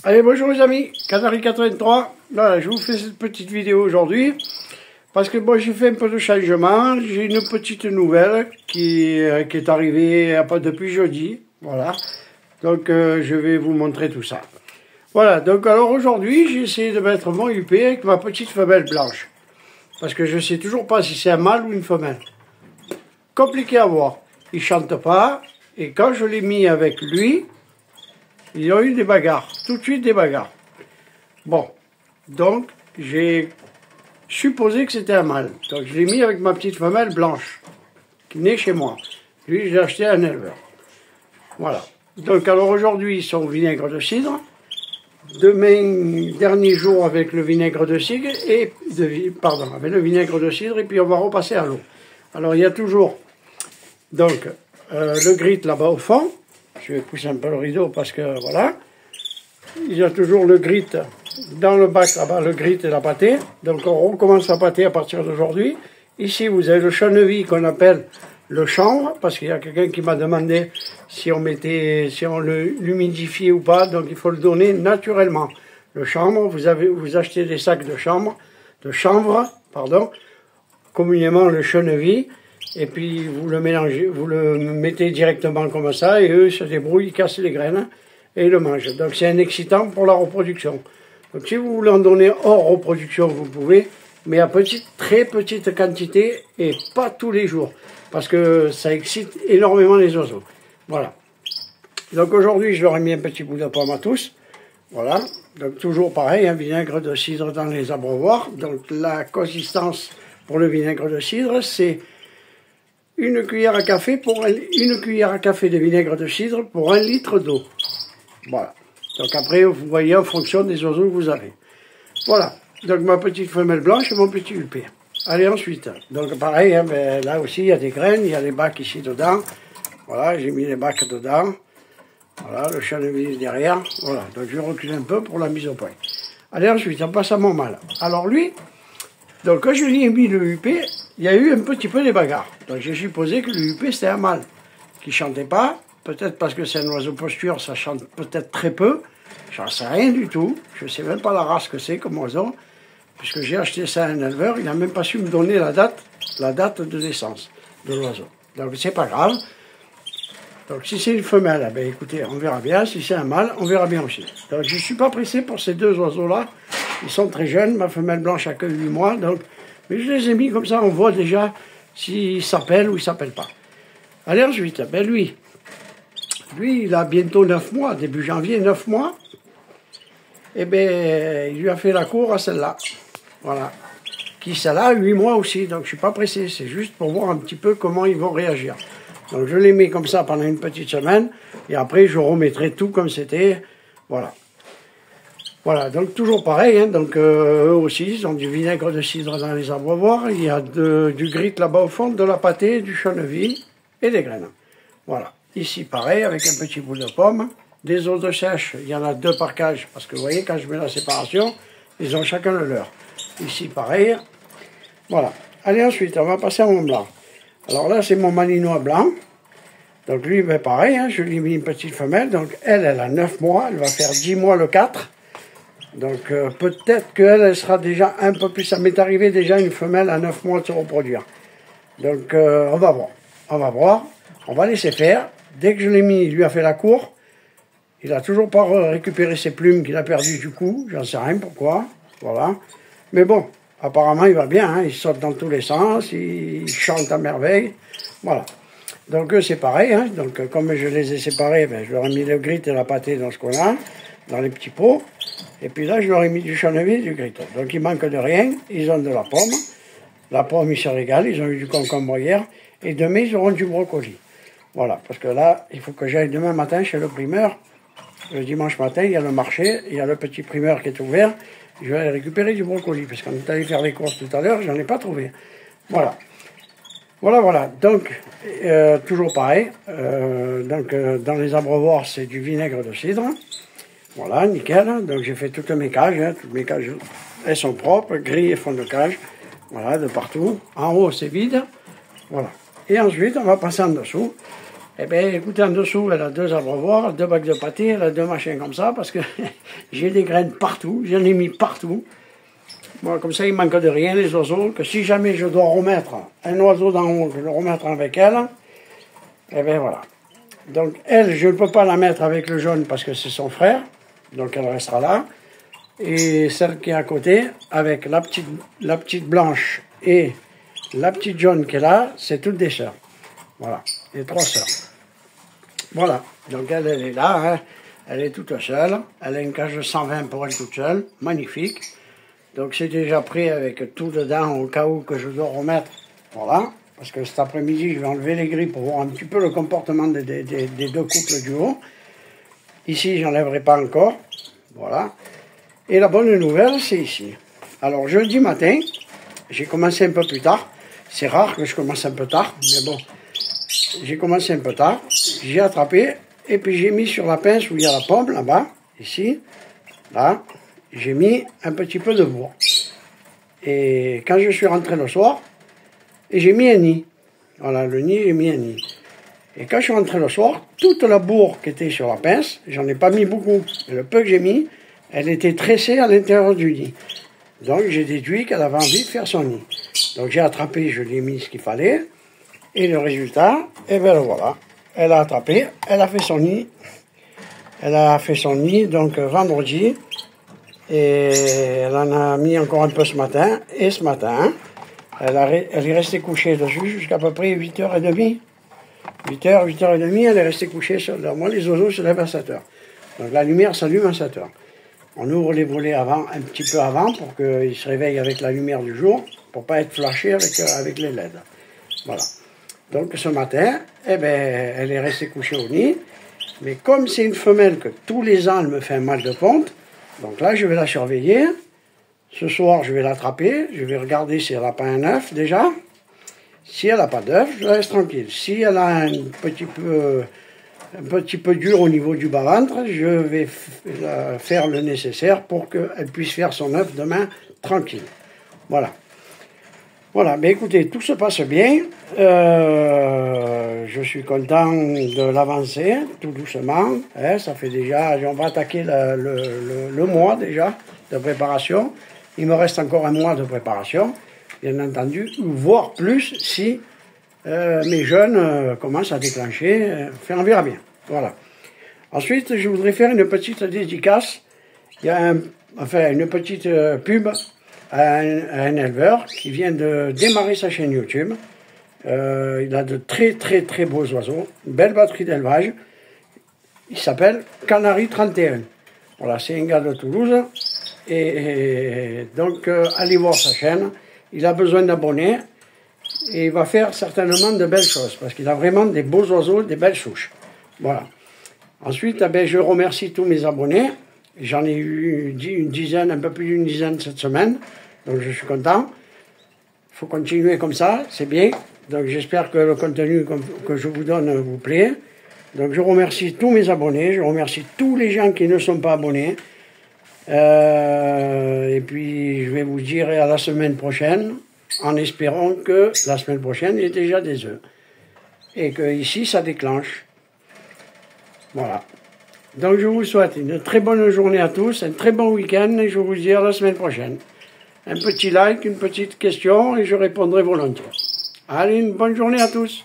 Allez, bonjour les amis, Canary 83. Voilà, je vous fais cette petite vidéo aujourd'hui parce que bon, j'ai fait un peu de changement. J'ai une petite nouvelle qui est arrivée depuis jeudi. Voilà, donc je vais vous montrer tout ça. Voilà, donc alors aujourd'hui, j'ai essayé de mettre mon UP avec ma petite femelle blanche parce que je sais toujours pas si c'est un mâle ou une femelle. Compliqué à voir. Il chante pas et quand je l'ai mis avec lui, il y a eu des bagarres, tout de suite des bagarres. Bon, donc j'ai supposé que c'était un mâle. Donc je l'ai mis avec ma petite femelle blanche, qui naît chez moi. Lui, j'ai acheté à un éleveur. Voilà. Donc alors aujourd'hui, ils sont au vinaigre de cidre. Demain, dernier jour avec le vinaigre de cidre, avec le vinaigre de cidre, et puis on va repasser à l'eau. Alors il y a toujours donc le grit là-bas au fond. Je vais pousser un peu le rideau parce que voilà. Il y a toujours le grit dans le bac là-bas, le grit et la pâtée. Donc on recommence la pâtée à partir d'aujourd'hui. Ici vous avez le chaneville qu'on appelle le chanvre, parce qu'il y a quelqu'un qui m'a demandé si on l'humidifiait ou pas. Donc il faut le donner naturellement. Le chanvre, vous achetez des sacs de chanvre, communément le chaneville. Et puis vous le mélangez, vous le mettez directement comme ça, et eux se débrouillent, ils cassent les graines et ils le mangent. Donc c'est un excitant pour la reproduction. Donc si vous voulez en donner hors reproduction, vous pouvez, mais à très petite quantité et pas tous les jours, parce que ça excite énormément les oiseaux. Voilà. Donc aujourd'hui, je leur ai mis un petit bout de pomme à tous. Voilà. Donc toujours pareil, un vinaigre de cidre dans les abreuvoirs. Donc la consistance pour le vinaigre de cidre, c'est une cuillère à café de vinaigre de cidre pour 1 litre d'eau. Voilà. Donc après, vous voyez en fonction des oiseaux que vous avez. Voilà. Donc ma petite femelle blanche et mon petit UP. Allez, ensuite. Donc pareil, hein, ben, là aussi, il y a des graines, il y a les bacs ici dedans. Voilà, j'ai mis les bacs dedans. Voilà, le chaneville derrière. Voilà. Donc je recule un peu pour la mise au point. Allez, ensuite, on passe à mon mâle. Alors lui, donc quand je lui ai mis le UP, il y a eu un petit peu des bagarres. Donc j'ai supposé que le UP c'était un mâle, qui chantait pas, peut-être parce que c'est un oiseau posture, ça chante peut-être très peu, j'en sais rien du tout, je sais même pas la race que c'est comme oiseau, puisque j'ai acheté ça à un éleveur, il n'a même pas su me donner la date de naissance de l'oiseau. Donc c'est pas grave. Donc si c'est une femelle, ben écoutez, on verra bien, si c'est un mâle, on verra bien aussi. Donc je ne suis pas pressé pour ces deux oiseaux-là, ils sont très jeunes, ma femelle blanche a que 8 mois, donc, mais je les ai mis comme ça, on voit déjà s'il s'appelle ou il ne s'appelle pas. Allez, ensuite, ben lui, il a bientôt 9 mois, début janvier, 9 mois. Et ben, il lui a fait la cour à celle-là. Voilà. Qui, celle-là, 8 mois aussi, donc je ne suis pas pressé, c'est juste pour voir un petit peu comment ils vont réagir. Donc je les mets comme ça pendant une petite semaine, et après je remettrai tout comme c'était. Voilà. Voilà, donc toujours pareil, hein, donc eux aussi, ils ont du vinaigre de cidre dans les abreuvoirs, il y a du grit là-bas au fond, de la pâtée, du chaneville et des graines. Voilà, ici pareil, avec un petit bout de pomme, des œufs de sèche, il y en a 2 par cage, parce que vous voyez, quand je mets la séparation, ils ont chacun le leur. Ici pareil, voilà. Allez, ensuite, on va passer à mon blanc. Alors là, c'est mon malinois blanc. Donc lui, ben pareil, hein, je lui ai mis une petite femelle, donc elle a 9 mois, elle va faire 10 mois le 4. Donc peut-être qu'elle sera déjà un peu plus. Ça m'est arrivé déjà une femelle à 9 mois de se reproduire. Donc on va voir. On va laisser faire. Dès que je l'ai mis, il lui a fait la cour. Il n'a toujours pas récupéré ses plumes qu'il a perdues du coup. J'en sais rien pourquoi. Voilà. Mais bon, apparemment il va bien. Hein. Il saute dans tous les sens. Il chante à merveille. Voilà. Donc c'est pareil. Hein. Donc comme je les ai séparés, ben, je leur ai mis le grit et la pâtée dans ce qu'on a, dans les petits pots. Et puis là, je leur ai mis du chaneville et du grit. Donc, il manque de rien. Ils ont de la pomme. La pomme, ils se régalent. Ils ont eu du concombre hier. Et demain, ils auront du brocoli. Voilà. Parce que là, il faut que j'aille demain matin chez le primeur. Le dimanche matin, il y a le marché. Il y a le petit primeur qui est ouvert. Je vais aller récupérer du brocoli. Parce qu'on est allé faire les courses tout à l'heure. Je n'en ai pas trouvé. Voilà. Voilà. Donc, toujours pareil. Dans les abreuvoirs, c'est du vinaigre de cidre. Voilà, nickel. Donc j'ai fait toutes mes cages. Hein. Toutes mes cages, elles sont propres, grilles et fond de cage. Voilà, de partout. En haut, c'est vide. Voilà. Et ensuite, on va passer en dessous. Eh bien, écoutez, en dessous, elle a 2 abreuvoirs, 2 bacs de pâté, elle a 2 machins comme ça, parce que j'ai des graines partout, j'en ai mis partout. Moi, comme ça, il ne manque de rien, les oiseaux, que si jamais je dois remettre un oiseau d'en haut, je le remettrai avec elle. Eh bien, voilà. Donc, elle, je ne peux pas la mettre avec le jaune parce que c'est son frère, donc elle restera là. Et celle qui est à côté, avec la petite blanche et la petite jaune qui est là, c'est toutes des sœurs. Voilà, les 3 sœurs. Voilà, donc elle est là, hein. Elle est toute seule. Elle a une cage de 120 pour elle toute seule, magnifique. Donc c'est déjà prêt avec tout dedans au cas où que je dois remettre. Voilà, parce que cet après-midi, je vais enlever les grilles pour voir un petit peu le comportement des 2 couples du haut. Ici, j'enlèverai pas encore. Voilà. Et la bonne nouvelle, c'est ici. Alors, jeudi matin, j'ai commencé un peu plus tard. C'est rare que je commence un peu tard, mais bon, j'ai commencé un peu tard. J'ai attrapé, et puis j'ai mis sur la pince où il y a la pomme, là-bas, ici, là, j'ai mis un petit peu de bourre. Et quand je suis rentré le soir, j'ai mis un nid. Voilà, le nid, j'ai mis un nid. Et quand je suis rentré le soir, toute la bourre qui était sur la pince, j'en ai pas mis beaucoup, mais le peu que j'ai mis, elle était tressée à l'intérieur du nid. Donc j'ai déduit qu'elle avait envie de faire son nid. Donc j'ai attrapé, je lui ai mis ce qu'il fallait. Et le résultat, eh bien voilà. Elle a attrapé, elle a fait son nid. Elle a fait son nid donc vendredi. Et elle en a mis encore un peu ce matin. Et ce matin, elle est restée couchée dessus jusqu'à peu près 8h30. 8h, 8h30, elle est restée couchée sur le... Moi, les oiseaux se lèvent à 7h. Donc la lumière s'allume à 7h. On ouvre les volets avant, un petit peu avant pour qu'ils se réveillent avec la lumière du jour, pour pas être flashés avec les LED. Voilà. Donc ce matin, eh ben, elle est restée couchée au nid. Mais comme c'est une femelle que tous les ans elle me fait un mal de ponte, donc là je vais la surveiller. Ce soir je vais l'attraper, je vais regarder si elle n'a pas un œuf déjà. Si elle n'a pas d'œuf, je la laisse tranquille. Si elle a un petit peu dur au niveau du bas-ventre, je vais faire le nécessaire pour qu'elle puisse faire son œuf demain tranquille. Voilà. Voilà, mais écoutez, tout se passe bien. Je suis content de l'avancer, tout doucement. Hein, ça fait déjà, on va attaquer le mois déjà de préparation. Il me reste encore un mois de préparation, bien entendu, voire plus si mes jeunes commencent à déclencher. On verra bien. Voilà. Ensuite, je voudrais faire une petite dédicace. Il y a une petite pub à un éleveur qui vient de démarrer sa chaîne YouTube. Il a de très très très beaux oiseaux, une belle batterie d'élevage. Il s'appelle Canary 31. Voilà, c'est un gars de Toulouse. Et donc, allez voir sa chaîne. Il a besoin d'abonnés. Et il va faire certainement de belles choses. Parce qu'il a vraiment des beaux oiseaux, des belles souches. Voilà. Ensuite, eh bien, je remercie tous mes abonnés. J'en ai eu une dizaine, un peu plus d'une dizaine cette semaine. Donc je suis content. Il faut continuer comme ça, c'est bien. Donc j'espère que le contenu que je vous donne vous plaît. Donc je remercie tous mes abonnés. Je remercie tous les gens qui ne sont pas abonnés. Et puis je vais vous dire à la semaine prochaine, en espérant que la semaine prochaine il y ait déjà des œufs. Et que ici ça déclenche. Voilà. Donc je vous souhaite une très bonne journée à tous, un très bon week-end et je vous dis à la semaine prochaine. Un petit like, une petite question et je répondrai volontiers. Allez, une bonne journée à tous.